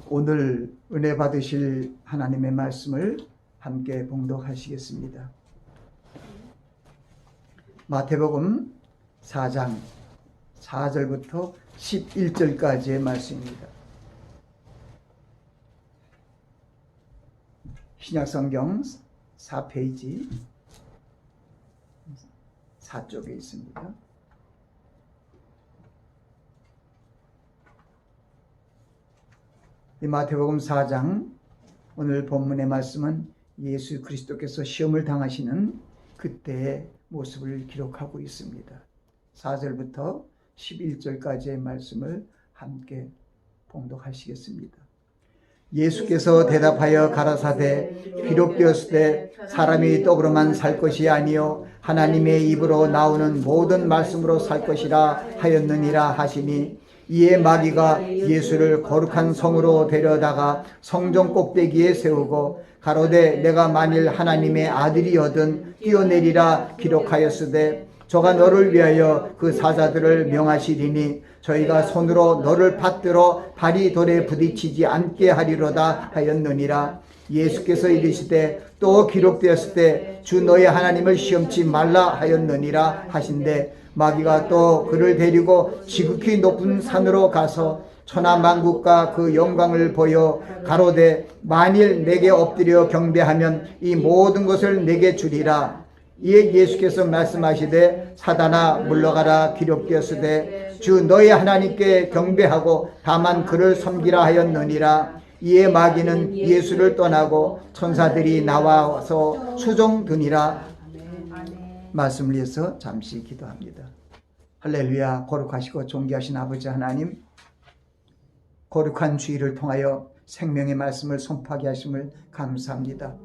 오늘 은혜 받으실 하나님의 말씀을 함께 봉독하시겠습니다. 마태복음 4장 4절부터 11절까지의 말씀입니다. 신약성경 4페이지 4쪽에 있습니다. 이 마태복음 4장 오늘 본문의 말씀은 예수 그리스도께서 시험을 당하시는 그때의 모습을 기록하고 있습니다. 4절부터 11절까지의 말씀을 함께 봉독하시겠습니다. 예수께서 대답하여 가라사대 기록되었으되 사람이 떡으로만 살 것이 아니요 하나님의 입으로 나오는 모든 말씀으로 살 것이라 하였느니라 하시니, 이에 마귀가 예수를 거룩한 성으로 데려다가 성전 꼭대기에 세우고 가로되 내가 만일 하나님의 아들이거든 뛰어내리라 기록하였으되 저가 너를 위하여 그 사자들을 명하시리니 저희가 손으로 너를 받들어 발이 돌에 부딪히지 않게 하리로다 하였느니라. 예수께서 이르시되 또 기록되었을 때 주 너의 하나님을 시험치 말라 하였느니라 하신대, 마귀가 또 그를 데리고 지극히 높은 산으로 가서 천하 만국과 그 영광을 보여 가로되 만일 내게 엎드려 경배하면 이 모든 것을 내게 주리라. 이에 예수께서 말씀하시되 사단아 물러가라 기록되었으되 주 너의 하나님께 경배하고 다만 그를 섬기라 하였느니라. 이에 마귀는 예수를 떠나고 천사들이 나와서 수종드니라. 말씀을 위해서 잠시 기도합니다. 할렐루야. 거룩하시고 존귀하신 아버지 하나님, 거룩한 주의를 통하여 생명의 말씀을 선포하게 하심을 감사합니다.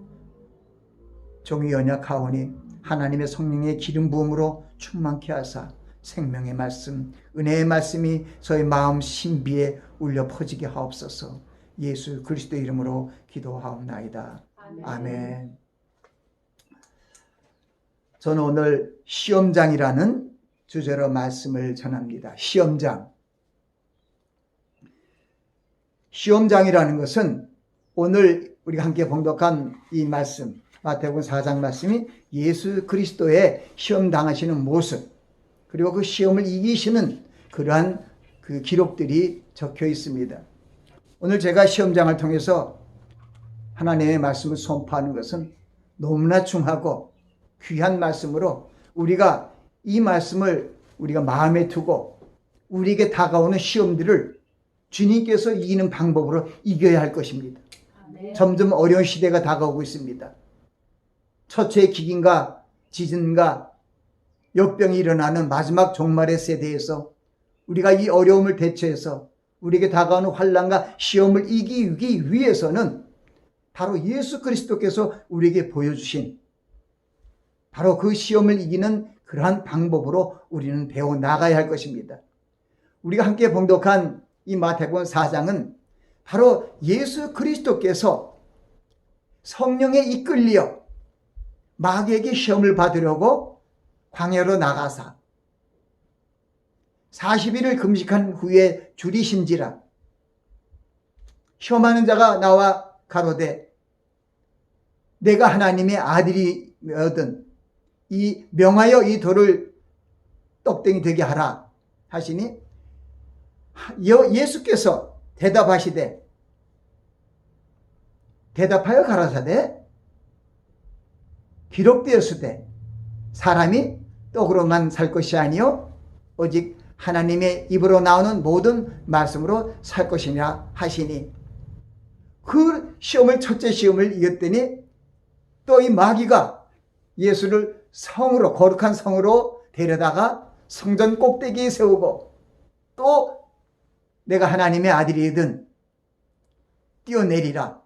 종이 연약하오니 하나님의 성령의 기름 부음으로 충만케 하사 생명의 말씀, 은혜의 말씀이 저희 마음 신비에 울려 퍼지게 하옵소서. 예수 그리스도 이름으로 기도하옵나이다. 아멘. 저는 오늘 시험장이라는 주제로 말씀을 전합니다. 시험장. 시험장이라는 것은 오늘 우리가 함께 봉독한 이 말씀, 마태복음 4장 말씀이 예수 그리스도의 시험 당하시는 모습, 그리고 그 시험을 이기시는 그러한 그 기록들이 적혀 있습니다. 오늘 제가 시험장을 통해서 하나님의 말씀을 선포하는 것은 너무나 중하고 귀한 말씀으로 우리가 이 말씀을 우리가 마음에 두고 우리에게 다가오는 시험들을 주님께서 이기는 방법으로 이겨야 할 것입니다. 점점 어려운 시대가 다가오고 있습니다. 처처의 기근과 지진과 역병이 일어나는 마지막 종말의 세대에서 우리가 이 어려움을 대처해서 우리에게 다가오는 환난과 시험을 이기기 위해서는 바로 예수 그리스도께서 우리에게 보여주신 바로 그 시험을 이기는 그러한 방법으로 우리는 배워나가야 할 것입니다. 우리가 함께 봉독한 이 마태복음 4장은 바로 예수 그리스도께서 성령에 이끌려 마귀에게 시험을 받으려고 광야로 나가사 40일을 금식한 후에 줄이신지라 시험하는 자가 나와 가로되 내가 하나님의 아들이거든 이 명하여 이 돌을 떡덩이 되게 하라 하시니, 예수께서 대답하시되 대답하여 가라사대 기록되었으되 사람이 떡으로만 살 것이 아니요 오직 하나님의 입으로 나오는 모든 말씀으로 살 것이냐 하시니, 그 시험을 첫째 시험을 이겼더니 또 이 마귀가 예수를 성으로 거룩한 성으로 데려다가 성전 꼭대기에 세우고 또 내가 하나님의 아들이든 뛰어내리라.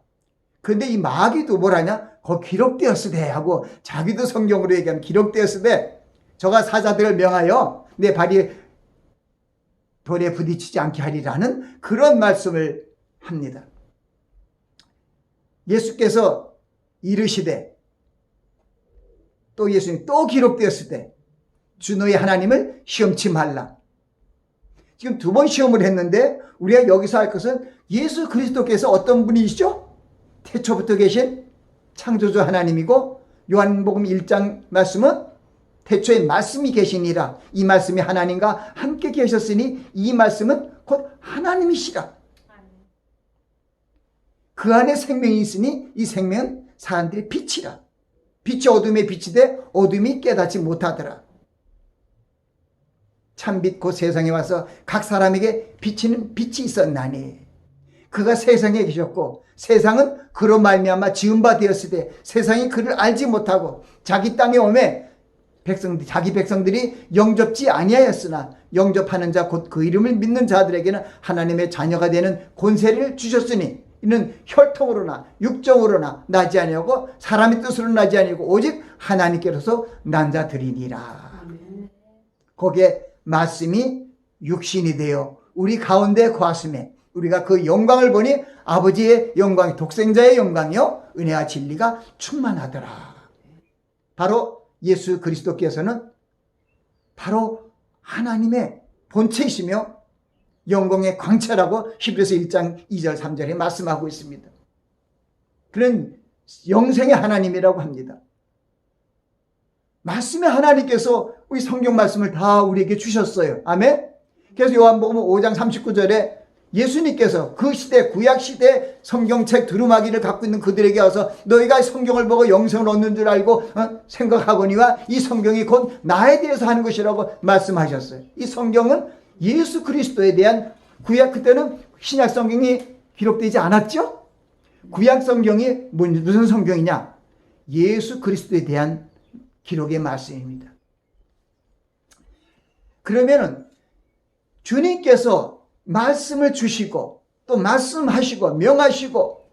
그런데 이 마귀도 뭐라냐? 거기 기록되었으되 하고 자기도 성경으로 얘기하면 기록되었으되 저가 사자들을 명하여 내 발이 돌에 부딪히지 않게 하리라는 그런 말씀을 합니다. 예수께서 이르시되 또 예수님 또 기록되었을 때 주 너의 하나님을 시험치 말라. 지금 두 번 시험을 했는데 우리가 여기서 할 것은 예수 그리스도께서 어떤 분이시죠? 태초부터 계신 창조주 하나님이고, 요한복음 1장 말씀은 태초에 말씀이 계시니라. 이 말씀이 하나님과 함께 계셨으니 이 말씀은 곧 하나님이시라. 그 안에 생명이 있으니 이 생명은 사람들의 빛이라. 빛이 어둠에 비치되 어둠이 깨닫지 못하더라. 참빛 곧 세상에 와서 각 사람에게 비치는 빛이 있었나니 그가 세상에 계셨고 세상은 그로 말미암아 지은 바 되었으되 세상이 그를 알지 못하고 자기 땅에 오매 자기 백성들이 영접지 아니하였으나 영접하는 자 곧 그 이름을 믿는 자들에게는 하나님의 자녀가 되는 권세를 주셨으니 이는 혈통으로나 육정으로나 나지 아니하고 사람의 뜻으로 나지 아니하고 오직 하나님께로서 난 자들이니라. 거기에 말씀이 육신이 되어 우리 가운데 거하심에 우리가 그 영광을 보니 아버지의 영광이 독생자의 영광이요 은혜와 진리가 충만하더라. 바로 예수 그리스도께서는 바로 하나님의 본체이시며 영광의 광채라고 히브리서 1장 2절 3절에 말씀하고 있습니다. 그는 영생의 하나님이라고 합니다. 말씀의 하나님께서 우리 성경 말씀을 다 우리에게 주셨어요. 아멘. 그래서 요한복음 5장 39절에 예수님께서 그 시대 구약시대 성경책 두루마기를 갖고 있는 그들에게 와서 너희가 성경을 보고 영생을 얻는 줄 알고 생각하거니와 이 성경이 곧 나에 대해서 하는 것이라고 말씀하셨어요. 이 성경은 예수 그리스도에 대한 구약, 그때는 신약 성경이 기록되지 않았죠. 구약 성경이 무슨 성경이냐? 예수 그리스도에 대한 기록의 말씀입니다. 그러면은 주님께서 말씀을 주시고 또 말씀하시고 명하시고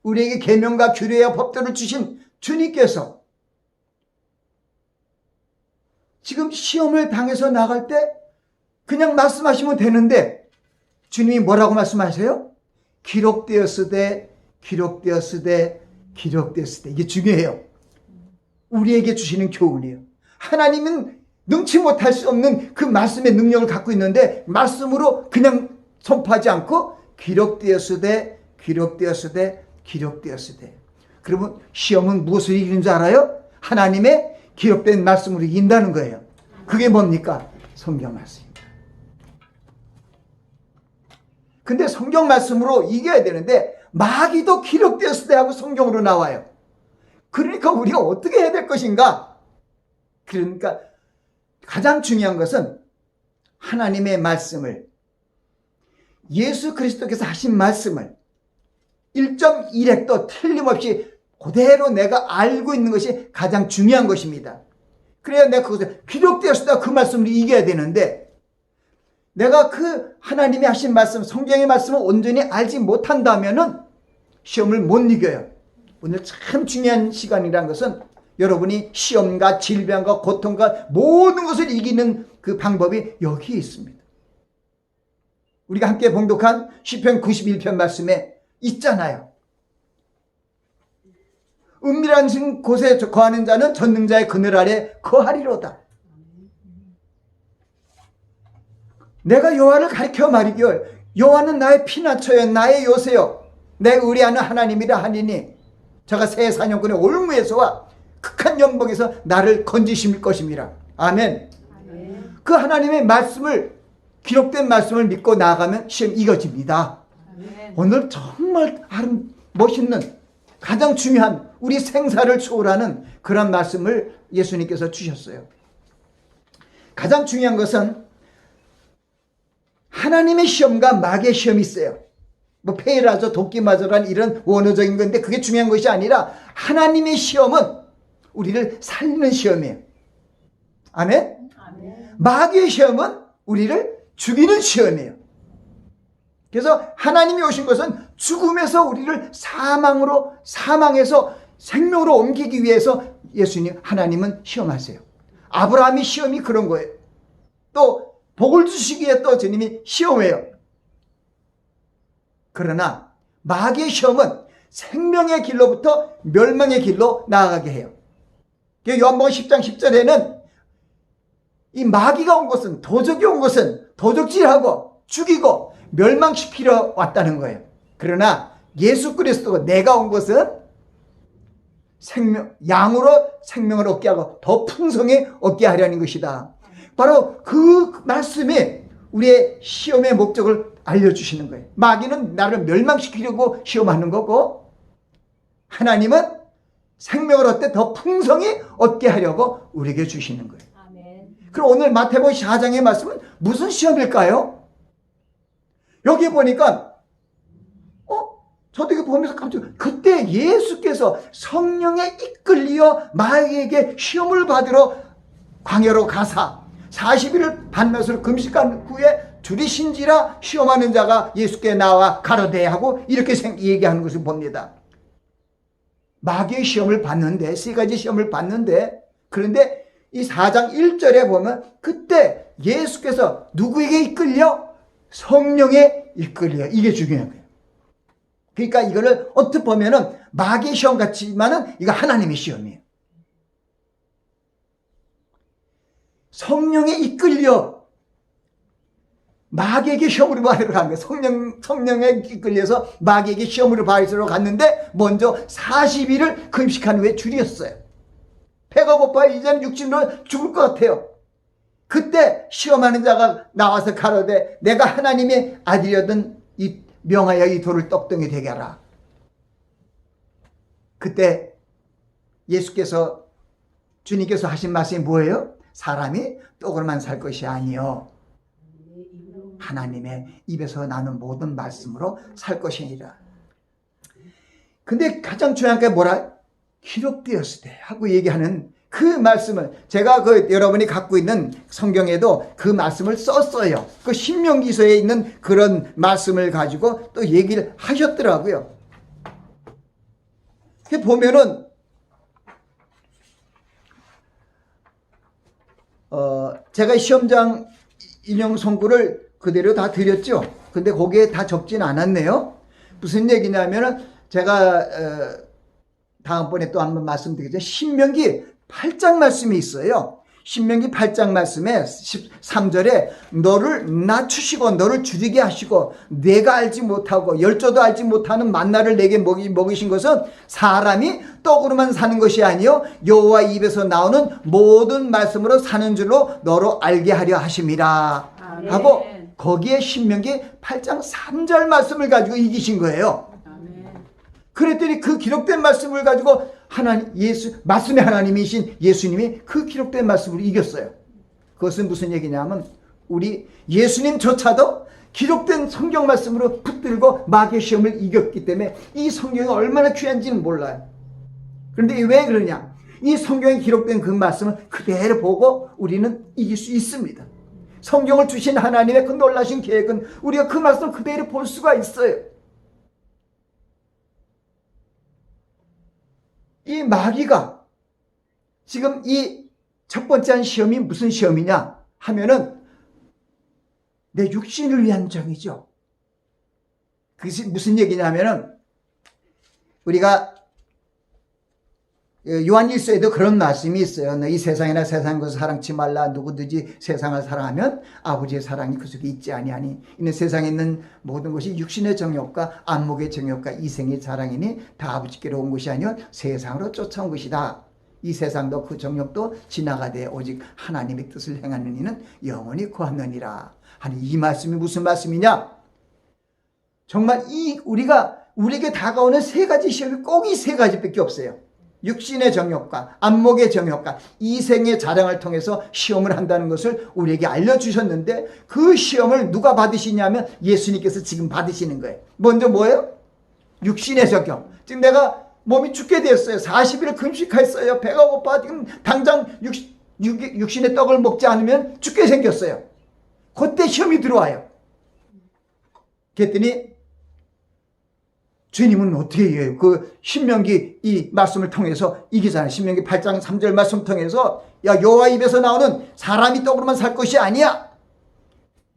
우리에게 계명과 규례와 법도를 주신 주님께서 지금 시험을 당해서 나갈 때 그냥 말씀하시면 되는데 주님이 뭐라고 말씀하세요? 기록되었으되 기록되었으되 기록되었으되. 이게 중요해요. 우리에게 주시는 교훈이에요. 하나님은 능치 못할 수 없는 그 말씀의 능력을 갖고 있는데 말씀으로 그냥 선포하지 않고 기록되었으되 기록되었으되 기록되었으되. 그러면 시험은 무엇을 이기는 줄 알아요? 하나님의 기록된 말씀으로 이긴다는 거예요. 그게 뭡니까? 성경 말씀입니다. 근데 성경 말씀으로 이겨야 되는데 마귀도 기록되었으되 하고 성경으로 나와요. 그러니까 우리가 어떻게 해야 될 것인가? 그러니까 가장 중요한 것은 하나님의 말씀을, 예수 그리스도께서 하신 말씀을 1.1획도 틀림없이 그대로 내가 알고 있는 것이 가장 중요한 것입니다. 그래야 내가 그것을 기록되었다 그 말씀을 이겨야 되는데 내가 그 하나님이 하신 말씀, 성경의 말씀을 온전히 알지 못한다면은 시험을 못 이겨요. 오늘 참 중요한 시간이라는 것은 여러분이 시험과 질병과 고통과 모든 것을 이기는 그 방법이 여기에 있습니다. 우리가 함께 봉독한 시편 91편 말씀에 있잖아요. 은밀한 곳에 거하는 자는 전능자의 그늘 아래 거하리로다. 내가 여호와를 가리켜 말이기요 여호와는 나의 피난처여 나의 요새여 내 의뢰하는 하나님이라 하니니 저가 새 사냥꾼의 올무에서와 극한 연봉에서 나를 건지실 것입니다. 아멘. 아멘. 그 하나님의 말씀을, 기록된 말씀을 믿고 나아가면 시험 이겨집니다. 아멘. 오늘 정말 멋있는 가장 중요한 우리 생사를 초월하는 그런 말씀을 예수님께서 주셨어요. 가장 중요한 것은 하나님의 시험과 마귀의 시험이 있어요. 뭐 페이라저 도끼 맞으란 이런 원어적인 건데 그게 중요한 것이 아니라 하나님의 시험은 우리를 살리는 시험이에요. 아멘? 아멘. 마귀의 시험은 우리를 죽이는 시험이에요. 그래서 하나님이 오신 것은 죽음에서 우리를 사망에서 생명으로 옮기기 위해서 예수님, 하나님은 시험하세요. 아브라함이 시험이 그런 거예요. 또 복을 주시기 위해 또 주님이 시험해요. 그러나 마귀의 시험은 생명의 길로부터 멸망의 길로 나아가게 해요. 요한복음 10장 10절에는 이 마귀가 온 것은, 도적이 온 것은 도적질하고 죽이고 멸망시키러 왔다는 거예요. 그러나 예수 그리스도가 내가 온 것은 양으로 생명을 얻게 하고 더 풍성히 얻게 하려는 것이다. 바로 그 말씀이 우리의 시험의 목적을 알려주시는 거예요. 마귀는 나를 멸망시키려고 시험하는 거고, 하나님은 생명을 얻되 더 풍성히 얻게 하려고 우리에게 주시는 거예요. 아멘. 그럼 오늘 마태복음 4장의 말씀은 무슨 시험일까요? 여기 보니까 저도 이거 보면서 깜짝 그때 예수께서 성령에 이끌려 마귀에게 시험을 받으러 광야로 가사 40일을 반면서 금식한 후에 줄이신지라 시험하는 자가 예수께 나와 가로되 하고 이렇게 얘기하는 것을 봅니다. 마귀의 시험을 받는데, 세 가지 시험을 받는데, 그런데 이 4장 1절에 보면 그때 예수께서 누구에게 이끌려? 성령에 이끌려. 이게 중요한 거예요. 그러니까 이거를 어떻게 보면은 마귀의 시험 같지만은 이거 하나님의 시험이에요. 성령에 이끌려 마귀에게 시험을 받으러 간 거예요. 성령에 이끌려서 마귀에게 시험을 받으러 갔는데 먼저 40일을 금식한 후에 줄였어요. 배가 고파 이제는 육신으로 죽을 것 같아요. 그때 시험하는 자가 나와서 가로되 내가 하나님의 아들이거든 명하여 이 돌을 떡덩이 되게 하라. 그때 주님께서 하신 말씀이 뭐예요? 사람이 떡으로만 살 것이 아니요 하나님의 입에서 나는 모든 말씀으로 살 것이니라. 근데 가장 중요한 게 뭐라? 기록되었을 때 하고 얘기하는 그 말씀을 제가 여러분이 갖고 있는 성경에도 그 말씀을 썼어요. 그 신명기서에 있는 그런 말씀을 가지고 또 얘기를 하셨더라고요. 보면은 제가 시험장 인용 성구를 그대로 다 드렸죠. 근데 거기에 다 적진 않았네요. 무슨 얘기냐면은 제가 다음번에 또 한번 말씀드리겠죠. 신명기 8장 말씀이 있어요. 신명기 8장 말씀에 13절에 너를 낮추시고 너를 줄이게 하시고 내가 알지 못하고 열조도 알지 못하는 만나를 내게 먹이신 것은 사람이 떡으로만 사는 것이 아니요 여호와 입에서 나오는 모든 말씀으로 사는 줄로 너로 알게 하려 하심이라 하고 거기에 신명기 8장 3절 말씀을 가지고 이기신 거예요. 그랬더니 그 기록된 말씀을 가지고 말씀의 하나님이신 예수님이 그 기록된 말씀으로 이겼어요. 그것은 무슨 얘기냐면 우리 예수님조차도 기록된 성경 말씀으로 붙들고 마귀의 시험을 이겼기 때문에 이 성경이 얼마나 귀한지는 몰라요. 그런데 왜 그러냐? 이 성경에 기록된 그 말씀을 그대로 보고 우리는 이길 수 있습니다. 성경을 주신 하나님의 그 놀라신 계획은 우리가 그 말씀을 그대로 볼 수가 있어요. 이 마귀가 지금 이 첫 번째 시험이 무슨 시험이냐 하면은 내 육신을 위한 정이죠. 그것이 무슨 얘기냐면은 우리가 요한일서에도 그런 말씀이 있어요. 이 세상이나 세상 것을 사랑치 말라. 누구든지 세상을 사랑하면 아버지의 사랑이 그 속에 있지 아니하니 이는 세상에 있는 모든 것이 육신의 정욕과 안목의 정욕과 이생의 자랑이니 다 아버지께로 온 것이 아니요 세상으로 쫓아온 것이다. 이 세상도 그 정욕도 지나가되 오직 하나님의 뜻을 행하는 이는 영원히 구하느니라. 아니 이 말씀이 무슨 말씀이냐? 정말 우리에게 다가오는 세 가지 시험이 꼭 이 세 가지밖에 없어요. 육신의 정욕과 안목의 정욕과 이생의 자랑을 통해서 시험을 한다는 것을 우리에게 알려주셨는데 그 시험을 누가 받으시냐면 예수님께서 지금 받으시는 거예요. 먼저 뭐예요? 육신의 정욕. 지금 내가 몸이 죽게 됐어요. 40일을 금식했어요. 배가 고파. 지금 당장 육신의 떡을 먹지 않으면 죽게 생겼어요. 그때 시험이 들어와요. 그랬더니 주님은 어떻게 해요? 그 신명기 이 말씀을 통해서 이기잖아요. 신명기 8장 3절 말씀 통해서 야 여호와 입에서 나오는 사람이 떡으로만 살 것이 아니야.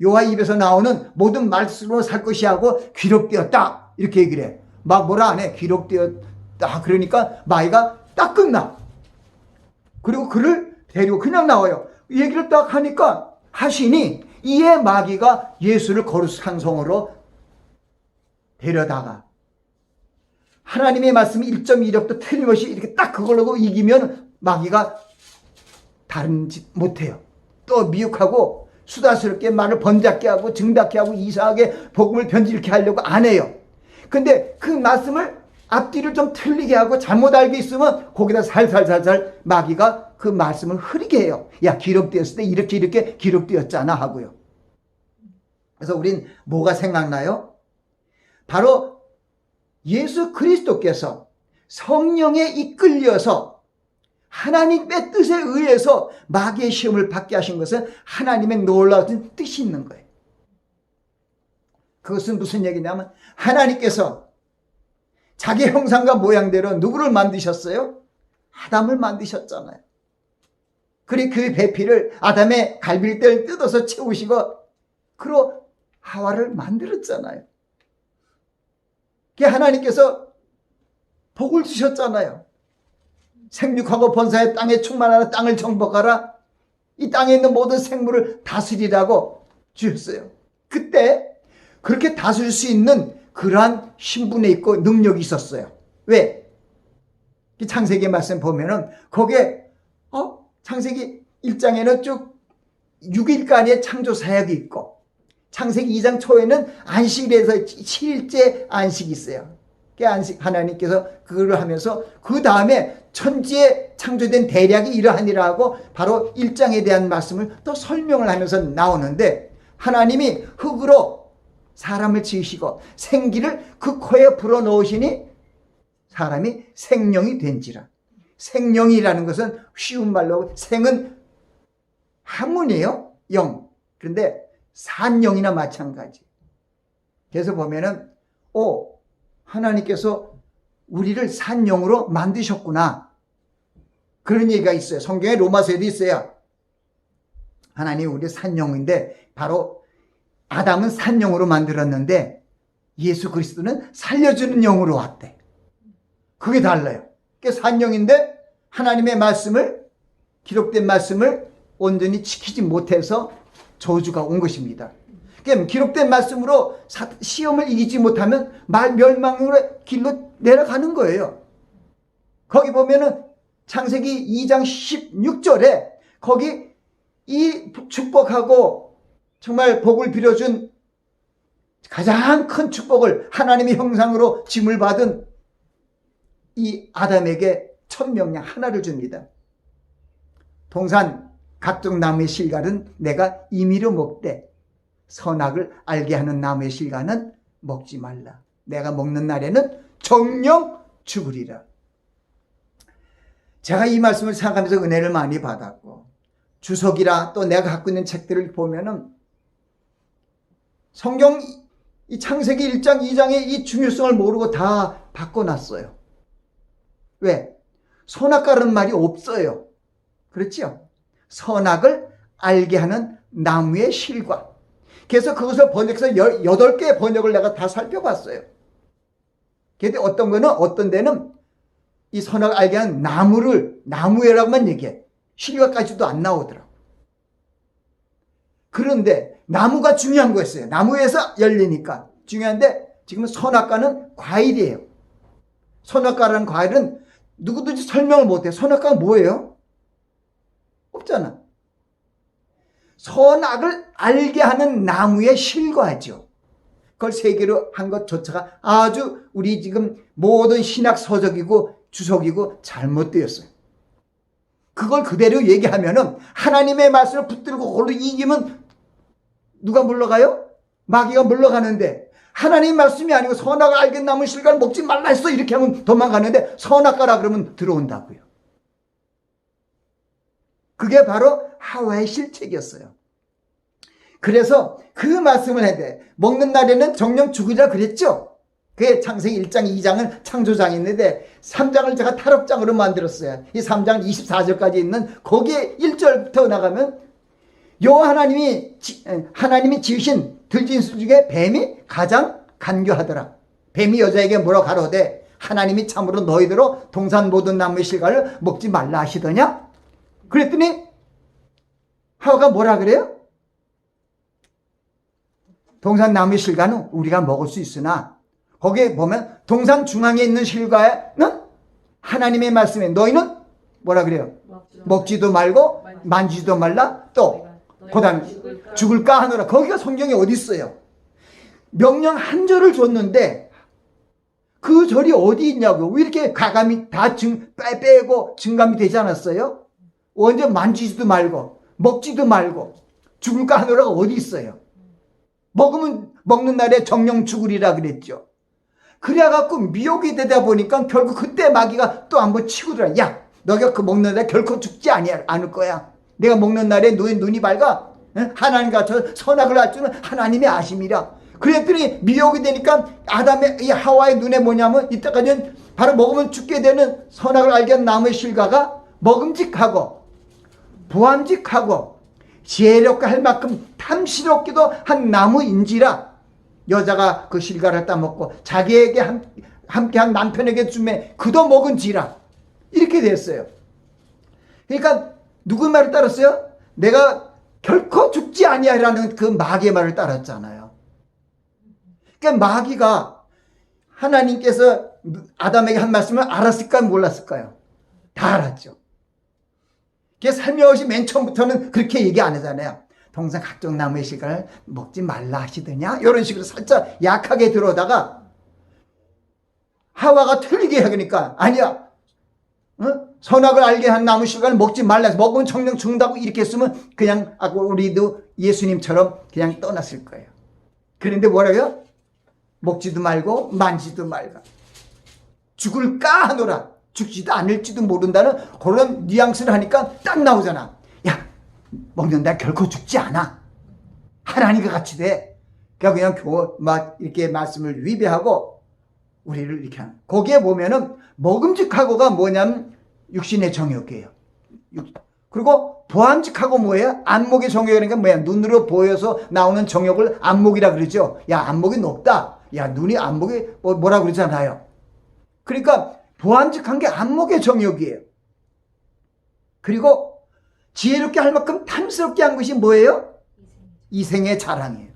여호와 입에서 나오는 모든 말씀으로 살 것이 하고 기록되었다. 이렇게 얘기를 해. 막 뭐라 안 해. 기록되었다. 그러니까 마귀가 딱 끝나. 그리고 그를 데리고 그냥 나와요. 이 얘기를 딱 하니까 하시니 이에 마귀가 예수를 거룩상성으로 데려다가 하나님의 말씀 1.2력도 틀림없이 이렇게 딱 그걸로 이기면 마귀가 다른 짓 못해요. 또 미혹하고 수다스럽게 말을 번잡게 하고 증답게 하고 이상하게 복음을 변질케 하려고 안 해요. 근데 그 말씀을 앞뒤를 좀 틀리게 하고 잘못 알게 있으면 거기다 살살살살 마귀가 그 말씀을 흐리게 해요. 야, 기록되었을 때 이렇게 기록되었잖아 하고요. 그래서 우린 뭐가 생각나요? 바로 예수 그리스도께서 성령에 이끌려서 하나님의 뜻에 의해서 마귀의 시험을 받게 하신 것은 하나님의 놀라운 뜻이 있는 거예요. 그것은 무슨 얘기냐면 하나님께서 자기 형상과 모양대로 누구를 만드셨어요? 아담을 만드셨잖아요. 그리고 그 배피를 아담의 갈빗대를 뜯어서 채우시고 그로 하와를 만들었잖아요. 하나님께서 복을 주셨잖아요. 생육하고 번사의 땅에 충만하라, 땅을 정복하라, 이 땅에 있는 모든 생물을 다스리라고 주셨어요. 그때 그렇게 다스릴 수 있는 그러한 신분에 있고 능력이 있었어요. 왜? 창세기 말씀 보면은 거기에 창세기 1장에는 쭉 6일간의 창조 사역이 있고 창세기 2장 초에는 안식일에서 7일째 안식이 있어요. 안식 하나님께서 그걸 하면서 그 다음에 천지에 창조된 대략이 이러하니라 하고 바로 1장에 대한 말씀을 또 설명을 하면서 나오는데 하나님이 흙으로 사람을 지으시고 생기를 그 코에 불어넣으시니 사람이 생령이 된지라. 생령이라는 것은 쉬운 말로 생은 학문이에요. 영. 그런데 산영이나 마찬가지. 그래서 보면은 하나님께서 우리를 산영으로 만드셨구나. 그런 얘기가 있어요. 성경에 로마서에도 있어요. 하나님 우리 산영인데 바로 아담은 산영으로 만들었는데 예수 그리스도는 살려주는 영으로 왔대. 그게 달라요. 그러니까 산영인데 하나님의 말씀을 기록된 말씀을 온전히 지키지 못해서 저주가 온 것입니다. 그러니까 기록된 말씀으로 시험을 이기지 못하면 멸망의 길로 내려가는 거예요. 거기 보면은 창세기 2장 16절에 거기 이 축복하고 정말 복을 빌어준 가장 큰 축복을 하나님의 형상으로 짐을 받은 이 아담에게 천명령 하나를 줍니다. 동산 각종 나무의 실과는 내가 임의로 먹되 선악을 알게 하는 나무의 실과는 먹지 말라. 내가 먹는 날에는 정령 죽으리라. 제가 이 말씀을 생각하면서 은혜를 많이 받았고 주석이라 또 내가 갖고 있는 책들을 보면은 성경 이 창세기 1장 2장의 이 중요성을 모르고 다 바꿔놨어요. 왜? 선악과라는 말이 없어요. 그렇죠? 선악을 알게 하는 나무의 실과. 그래서 그것을 번역해서 8개의 번역을 내가 다 살펴봤어요. 그런데 어떤 데는 이 선악을 알게 하는 나무에라고만 얘기해. 실과까지도 안 나오더라고. 그런데 나무가 중요한 거였어요. 나무에서 열리니까 중요한데 지금은 선악과는 과일이에요. 선악과라는 과일은 누구든지 설명을 못해. 선악과가 뭐예요? 없잖아. 선악을 알게 하는 나무의 실과죠. 그걸 세계로 한 것조차가 아주 우리 지금 모든 신학 서적이고 주석이고 잘못되었어요. 그걸 그대로 얘기하면은 하나님의 말씀을 붙들고 그걸로 이기면 누가 물러가요? 마귀가 물러가는데 하나님의 말씀이 아니고 선악을 알게 남은 실과를 먹지 말라 했어. 이렇게 하면 도망가는데 선악과라 그러면 들어온다고요. 그게 바로 하와의 실책이었어요. 그래서 그 말씀을 해야 돼. 먹는 날에는 정령 죽으리라 그랬죠. 그게 창세기 1장 2장은 창조장이 있는데 3장을 제가 탈업장으로 만들었어요. 이 3장 24절까지 있는 거기에 1절부터 나가면 여호와 하나님이 지으신 들짐승 중에 뱀이 가장 간교하더라. 뱀이 여자에게 뭐라고 가로되 하나님이 참으로 너희대로 동산 모든 나무의 실과를 먹지 말라 하시더냐? 그랬더니 하와가 뭐라 그래요? 동산 나무 실과는 우리가 먹을 수 있으나 거기에 보면 동산 중앙에 있는 실과는 하나님의 말씀에 너희는 뭐라 그래요? 먹지도 말고 만지지도 말라. 또 보다는 죽을까 하노라. 거기가 성경에 어디 있어요? 명령 한 절을 줬는데 그 절이 어디 있냐고. 왜 이렇게 가감이 다 빼고 증감이 되지 않았어요? 언제 만지지도 말고 먹지도 말고 죽을까 하노라가 어디 있어요? 먹는 날에 정령 죽으리라 그랬죠. 그래갖고 미혹이 되다 보니까 결국 그때 마귀가 또 한번 치고 들어와. 야, 너가 그 먹는 날에 결코 죽지 않을 거야. 내가 먹는 날에 너의 눈이 밝아. 하나님 같아서 선악을 알 줄은 하나님의 아심이라. 그랬더니 미혹이 되니까 이 하와의 눈에 뭐냐면 이때까지는 바로 먹으면 죽게 되는 선악을 알게 한 나무의 실과가 먹음직하고 보암직하고 지혜롭게 할 만큼 탐스럽기도 한 나무인지라. 여자가 그 실과를 따먹고 자기에게 함께한 남편에게 주매 그도 먹은지라. 이렇게 됐어요. 그러니까 누구 말을 따랐어요? 내가 결코 죽지 아니하리라는 그 마귀의 말을 따랐잖아요. 그러니까 마귀가 하나님께서 아담에게 한 말씀을 알았을까요? 몰랐을까요? 다 알았죠. 살며시 맨 처음부터는 그렇게 얘기 안 하잖아요. 동산 각종 나무의 실과를 먹지 말라 하시더냐? 이런 식으로 살짝 약하게 들어오다가 하와가 틀리게 하니까 아니야. 선악을 알게 한 나무 실과를 먹지 말라. 먹으면 정령 죽는다고 이렇게 했으면 그냥 우리도 예수님처럼 그냥 떠났을 거예요. 그런데 뭐라고요? 먹지도 말고 만지도 말고 죽을까 하노라. 죽지도 않을지도 모른다는 그런 뉘앙스를 하니까 딱 나오잖아. 야, 먹는다 결코 죽지 않아. 하나님과 같이 돼. 그냥 이렇게 말씀을 위배하고 우리를 이렇게 하는. 거기에 보면은 먹음직하고가 뭐냐면 육신의 정욕이에요. 그리고 보암직하고 뭐예요? 안목의 정욕이라는 게 뭐야? 눈으로 보여서 나오는 정욕을 안목이라 그러죠. 야, 안목이 높다. 야, 눈이 안목이 뭐라 그러잖아요. 그러니까 보암직한 게 안목의 정욕이에요. 그리고 지혜롭게 할 만큼 탐스럽게 한 것이 뭐예요? 이생의 자랑이에요.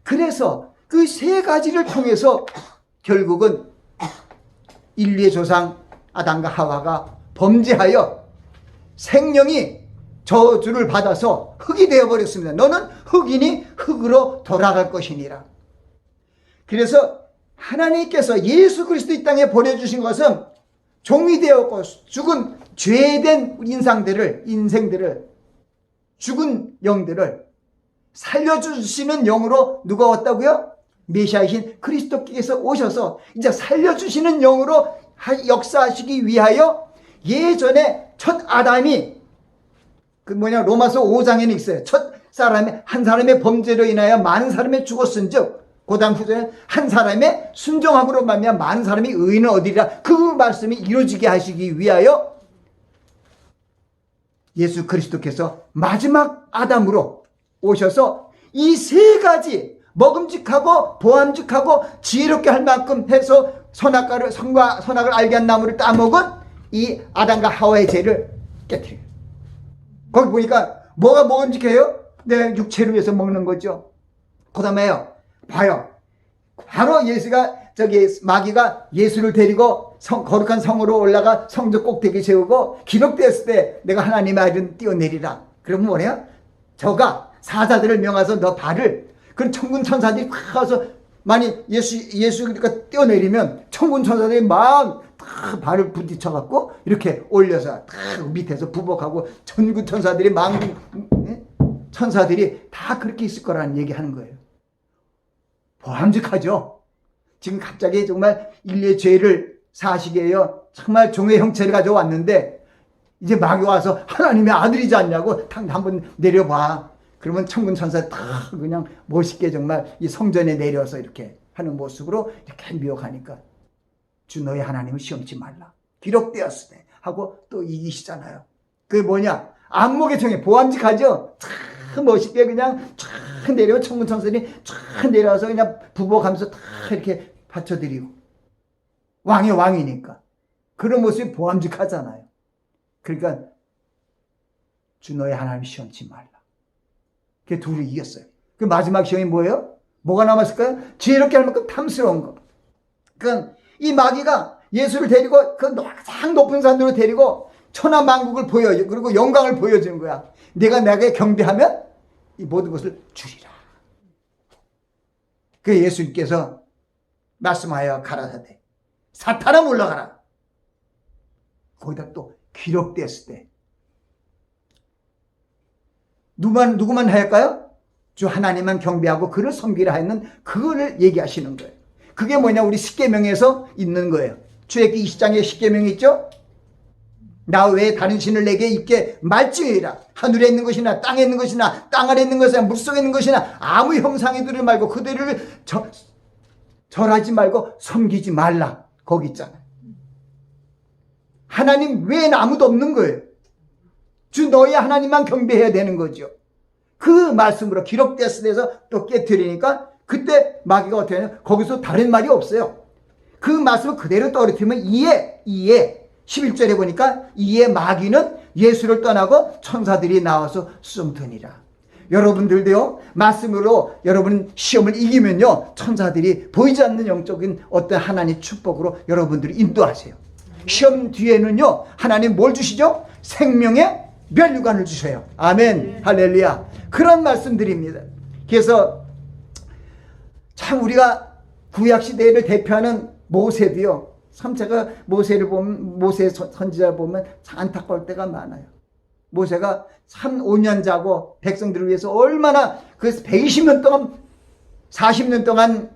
그래서 그 세 가지를 통해서 결국은 인류의 조상 아담과 하와가 범죄하여 생명이 저주를 받아서 흙이 되어버렸습니다. 너는 흙이니 흙으로 돌아갈 것이니라. 그래서 하나님께서 예수 그리스도 이 땅에 보내주신 것은 종이 되었고 죽은 죄된 인생들을 죽은 영들을 살려주시는 영으로 누가 왔다고요? 메시아이신 그리스도께서 오셔서 이제 살려주시는 영으로 역사하시기 위하여 예전에 첫 아담이 로마서 5장에는 있어요. 한 사람의 범죄로 인하여 많은 사람이 죽었은즉 그 다음 후전에 한 사람의 순종함으로 말미암아 많은 사람이 의인은 얻으리라. 그 말씀이 이루어지게 하시기 위하여 예수 그리스도께서 마지막 아담으로 오셔서 이 세 가지 먹음직하고 보암직하고 지혜롭게 할 만큼 해서 선악을 알게 한 나무를 따먹은 이 아담과 하와의 죄를 깨뜨려요. 거기 보니까 뭐가 먹음직해요? 내 육체를 위해서 먹는 거죠. 그 다음에요. 봐요. 바로 마귀가 예수를 데리고 거룩한 성으로 올라가 성전 꼭대기 세우고 기록되었을 때 내가 하나님의 아들은 뛰어내리라. 그러면 뭐래요? 저가 사자들을 명하서 너 발을 그런 천군 천사들이 팍 와서 만약 예수가 뛰어내리면 천군 천사들이 막 발을 부딪혀갖고 이렇게 올려서 밑에서 부복하고 천군 천사들이 천사들이 다 그렇게 있을 거라는 얘기하는 거예요. 보암직하죠. 지금 갑자기 정말 인류의 죄를 사시게 해요. 정말 종의 형체를 가져왔는데 이제 마귀 와서 하나님의 아들이지 않냐고 한번 내려봐. 그러면 천군 천사 다 그냥 멋있게 정말 이 성전에 내려서 이렇게 하는 모습으로 이렇게 미혹하니까 주 너의 하나님을 시험치 말라. 기록되었으니 하고 또 이기시잖아요. 그게 뭐냐? 안목의 정에 보암직하죠. 참 멋있게 그냥 쫙 내려오면 천군 천사들이 쫙 내려와서 그냥 부복하면서 다 이렇게 받쳐드리고 왕이 왕이니까 그런 모습이 보암직하잖아요. 그러니까 주 너의 하나님 시험치 말라. 그 둘이 이겼어요. 그 마지막 시험이 뭐예요? 뭐가 남았을까요? 지혜롭게 할 만큼 탐스러운 거. 그러니까 이 마귀가 예수를 데리고 그 가장 높은 산으로 데리고 천하만국을 보여요. 그리고 영광을 보여주는 거야. 내가 나에게 경배하면 이 모든 것을 주리라. 그 예수님께서 말씀하여 가라사대 사탄아 물러가라. 거기다 또 기록됐을 때 누구만 할까요? 주 하나님만 경배하고 그를 섬기라 하는 그거를 얘기하시는 거예요. 그게 뭐냐? 우리 십계명에서 있는 거예요. 출애굽기 20장에 십계명이 있죠? 나 외에 다른 신을 내게 있게 말지니라. 하늘에 있는 것이나 땅에 있는 것이나 땅 아래 있는 것이나 물속에 있는 것이나 아무 형상이들을 말고 그들을 절하지 말고 섬기지 말라. 거기 있잖아요. 하나님 외에는 아무도 없는 거예요. 주 너희 하나님만 경배해야 되는 거죠. 그 말씀으로 기록됐을 때서 또 깨트리니까 그때 마귀가 어떻게 하냐면 거기서 다른 말이 없어요. 그 말씀을 그대로 떨어뜨리면 이에 11절에 보니까 이에 마귀는 예수를 떠나고 천사들이 나와서 숨더니라. 여러분들도요, 말씀으로 여러분 시험을 이기면요, 천사들이 보이지 않는 영적인 어떤 하나님의 축복으로 여러분들을 인도하세요. 시험 뒤에는요, 하나님 뭘 주시죠? 생명의 면류관을 주셔요. 아멘. 할렐루야. 그런 말씀드립니다. 그래서 참 우리가 구약시대를 대표하는 모세도요, 참 제가 모세를 보면, 모세 선지자를 보면 참 안타까울 때가 많아요. 모세가 참 5년 자고 백성들을 위해서 얼마나 그 120년 동안 40년 동안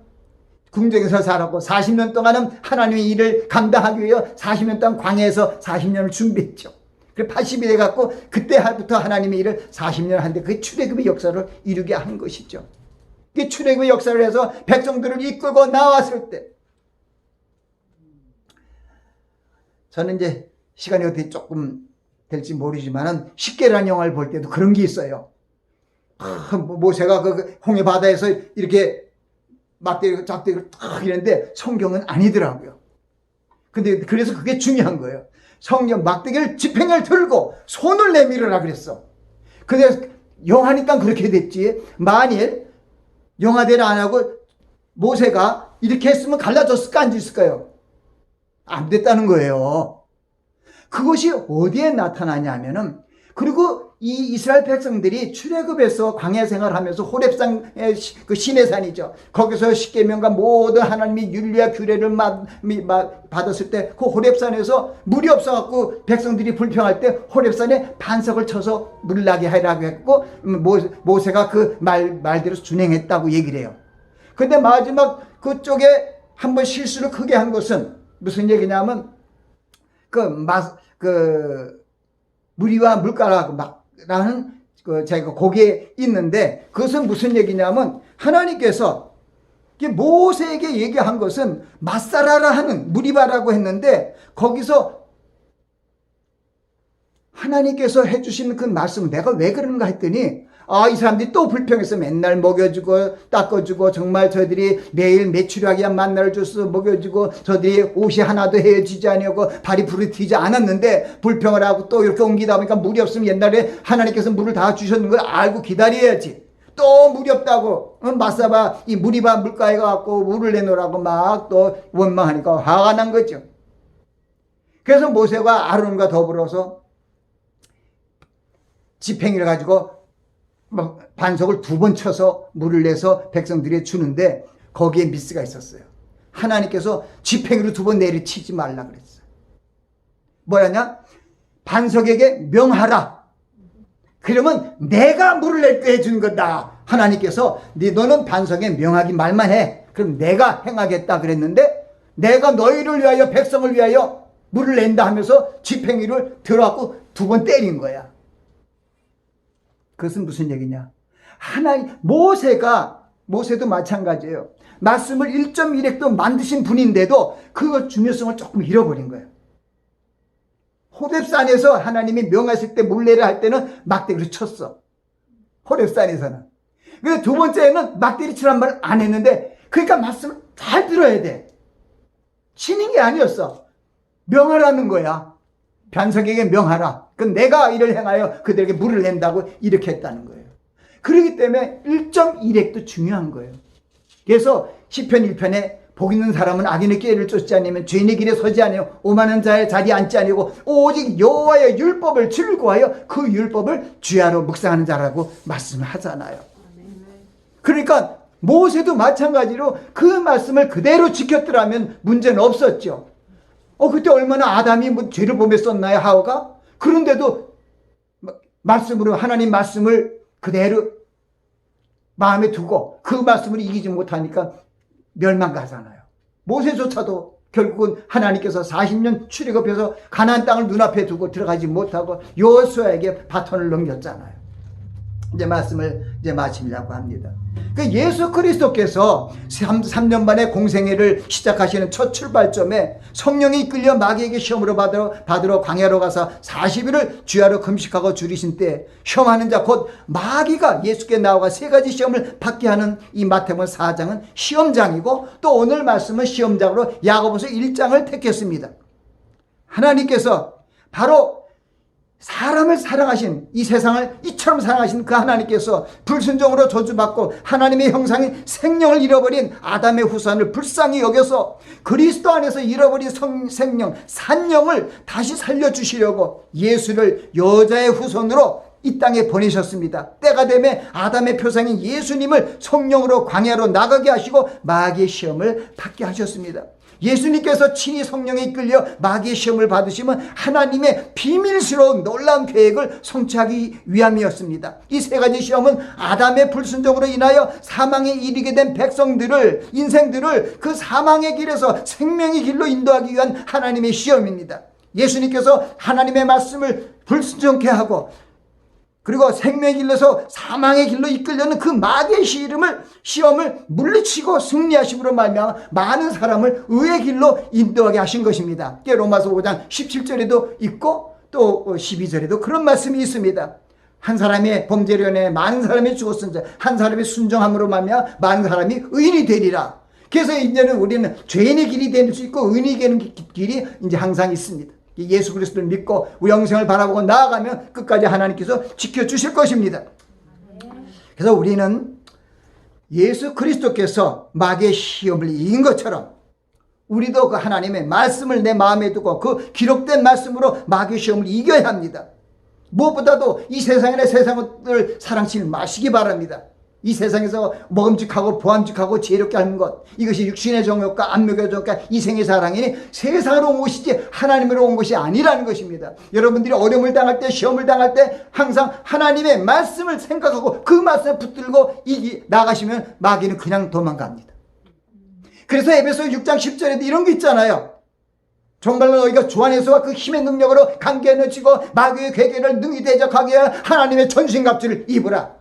궁정에서 살았고 40년 동안은 하나님의 일을 감당하기 위해 40년 동안 광야에서 40년을 준비했죠. 그래서 80이 돼갖고 그때부터 하나님의 일을 40년 하는데 그게 출애굽의 역사를 이루게 한 것이죠. 그 출애굽의 역사를 해서 백성들을 이끌고 나왔을 때 저는 이제 시간이 어떻게 조금 될지 모르지만은 십계라는 영화를 볼 때도 그런 게 있어요. 모세가 그 홍해 바다에서 이렇게 막대기를 짝대기를 탁 이랬는데 성경은 아니더라고요. 근데 그래서 그게 중요한 거예요. 성경 막대기를 지팽이를 들고 손을 내밀으라 그랬어. 근데 영하니까 그렇게 됐지. 만일 영하대로 안 하고 모세가 이렇게 했으면 갈라졌을까 안 됐을까요? 안 됐다는 거예요. 그것이 어디에 나타나냐면은, 그리고 이 이스라엘 백성들이 출애굽에서 광야 생활하면서 호렙산의 그 시내 산이죠. 거기서 십계명과 모든 하나님의 윤리와 규례를 받았을 때 그 호렙산에서 물이 없어갖고 백성들이 불평할 때 호렙산에 반석을 쳐서 물 나게 하라고 했고 모세가 그 말대로 준행했다고 얘기를 해요. 근데 마지막 그쪽에 한번 실수를 크게 한 것은 무슨 얘기냐면 무리와 물가라는 제가 거기에 있는데 그것은 무슨 얘기냐면 하나님께서 모세에게 얘기한 것은 마사라라 하는 무리바라고 했는데 거기서 하나님께서 해주신 그 말씀 내가 왜 그런가 했더니 이 사람들이 또 불평해서 맨날 먹여주고 닦아주고 정말 저들이 매일 메추라기한 만나를 줘서 먹여주고 저들이 옷이 하나도 헤어지지 아니하고 발이 부르트지 않았는데 불평을 하고 또 이렇게 옮기다 보니까 물이 없으면 옛날에 하나님께서 물을 다 주셨는 걸 알고 기다려야지. 또 물이 없다고 마사바 이 무리바 물가에 가갖고 물을 내놓으라고 막 또 원망하니까 화가 난 거죠. 그래서 모세가 아론과 더불어서 지팽이를 가지고 반석을 2번 쳐서 물을 내서 백성들이 주는데 거기에 미스가 있었어요. 하나님께서 지팽이로 2번 내리치지 말라 그랬어요. 뭐냐냐? 반석에게 명하라. 그러면 내가 물을 낼게 해준 거다. 하나님께서 너는 반석에 명하기 말만 해. 그럼 내가 행하겠다 그랬는데 내가 너희를 위하여 백성을 위하여 물을 낸다 하면서 지팽이를 들어갖고 2번 때린 거야. 그것은 무슨 얘기냐? 모세도 마찬가지예요. 말씀을 1.1획도 만드신 분인데도 그 중요성을 조금 잃어버린 거예요. 호렙산에서 하나님이 명하실 때 물내라 할 때는 막대기를 쳤어. 호렙산에서는. 근데 2번째는 막대기 치란 말을 안 했는데, 그러니까 말씀을 잘 들어야 돼. 치는 게 아니었어. 명하라는 거야. 반석에게 명하라. 그럼 내가 이를 행하여 그들에게 물을 낸다고 이렇게 했다는 거예요. 그렇기 때문에 1.1획도 중요한 거예요. 그래서 시편 1편에 복 있는 사람은 악인의 꾀를 쫓지 않으면 죄인의 길에 서지 아니하고 오만한 자의 자리에 앉지 아니하고 오직 여호와의 율법을 즐거워하여 그 율법을 주야로 묵상하는 자라고 말씀하잖아요. 그러니까 모세도 마찬가지로 그 말씀을 그대로 지켰더라면 문제는 없었죠. 그때 얼마나 아담이 죄를 범했었나요, 하와가? 그런데도 말씀으로, 하나님 말씀을 그대로 마음에 두고 그 말씀을 이기지 못하니까 멸망가잖아요. 모세조차도 결국은 하나님께서 40년 출애굽해서 가나안 땅을 눈앞에 두고 들어가지 못하고 여호수아에게 바톤을 넘겼잖아요. 이제 말씀을 마치려고 합니다. 그 예수 그리스도께서 3년 만에 공생애를 시작하시는 첫 출발점에 성령이 이끌려 마귀에게 시험으로 받으러 광야로 가서 40일을 주야로 금식하고 줄이신 때 시험하는 자 곧 마귀가 예수께 나와가 세 가지 시험을 받게 하는 이 마태복음 4장은 시험장이고 또 오늘 말씀은 시험장으로 야고보서 1장을 택했습니다. 하나님께서 바로 사람을 사랑하신, 이 세상을 이처럼 사랑하신 그 하나님께서 불순종으로 저주받고 하나님의 형상인 생명을 잃어버린 아담의 후손을 불쌍히 여겨서 그리스도 안에서 잃어버린 생명, 산영을 다시 살려주시려고 예수를 여자의 후손으로 이 땅에 보내셨습니다. 때가 되면 아담의 표상인 예수님을 성령으로 광야로 나가게 하시고 마귀의 시험을 받게 하셨습니다. 예수님께서 친히 성령에 이끌려 마귀의 시험을 받으시면 하나님의 비밀스러운 놀라운 계획을 성취하기 위함이었습니다. 이 세 가지 시험은 아담의 불순종으로 인하여 사망에 이르게 된 백성들을, 인생들을 그 사망의 길에서 생명의 길로 인도하기 위한 하나님의 시험입니다. 예수님께서 하나님의 말씀을 불순종케 하고 그리고 생명의 길로서 사망의 길로 이끌려는 그 마귀의 시험을 물리치고 승리하심으로 말미암아 많은 사람을 의의 길로 인도하게 하신 것입니다. 로마서 5장 17절에도 있고 또 12절에도 그런 말씀이 있습니다. 한 사람의 범죄로 인해 많은 사람이 죽었은지 한 사람의 순종함으로 말미암아 많은 사람이 의인이 되리라. 그래서 이제는 우리는 죄인의 길이 될 수 있고 의인이 되는 길이 이제 항상 있습니다. 예수 그리스도를 믿고 영생을 바라보고 나아가면 끝까지 하나님께서 지켜주실 것입니다. 그래서 우리는 예수 그리스도께서 마귀의 시험을 이긴 것처럼 우리도 그 하나님의 말씀을 내 마음에 두고 그 기록된 말씀으로 마귀의 시험을 이겨야 합니다. 무엇보다도 이 세상의 세상을 사랑치 마시기 바랍니다. 이 세상에서 먹음직하고 보암직하고 지혜롭게 하는 것, 이것이 육신의 정욕과 안목의 정욕과 이생의 사랑이니 세상으로 온 것이지 하나님으로 온 것이 아니라는 것입니다. 여러분들이 어려움을 당할 때, 시험을 당할 때 항상 하나님의 말씀을 생각하고 그 말씀을 붙들고 나가시면 마귀는 그냥 도망갑니다. 그래서 에베소 6장 10절에도 이런 게 있잖아요. 정말로 너희가 주 안에서와 그 힘의 능력으로 관계에 넘치고 마귀의 괴계를 능히 대적하게 하여 하나님의 전신갑주를 입으라.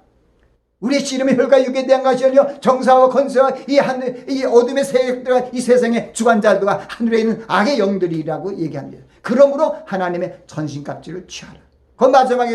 우리의 씨름의 혈과 육에 대한 것이 아니요 정사와 권세와 이 어둠의 세력들과 이 세상의 주관자들과 하늘에 있는 악의 영들이라고 얘기합니다. 그러므로 하나님의 전신갑주를 취하라. 그 마지막에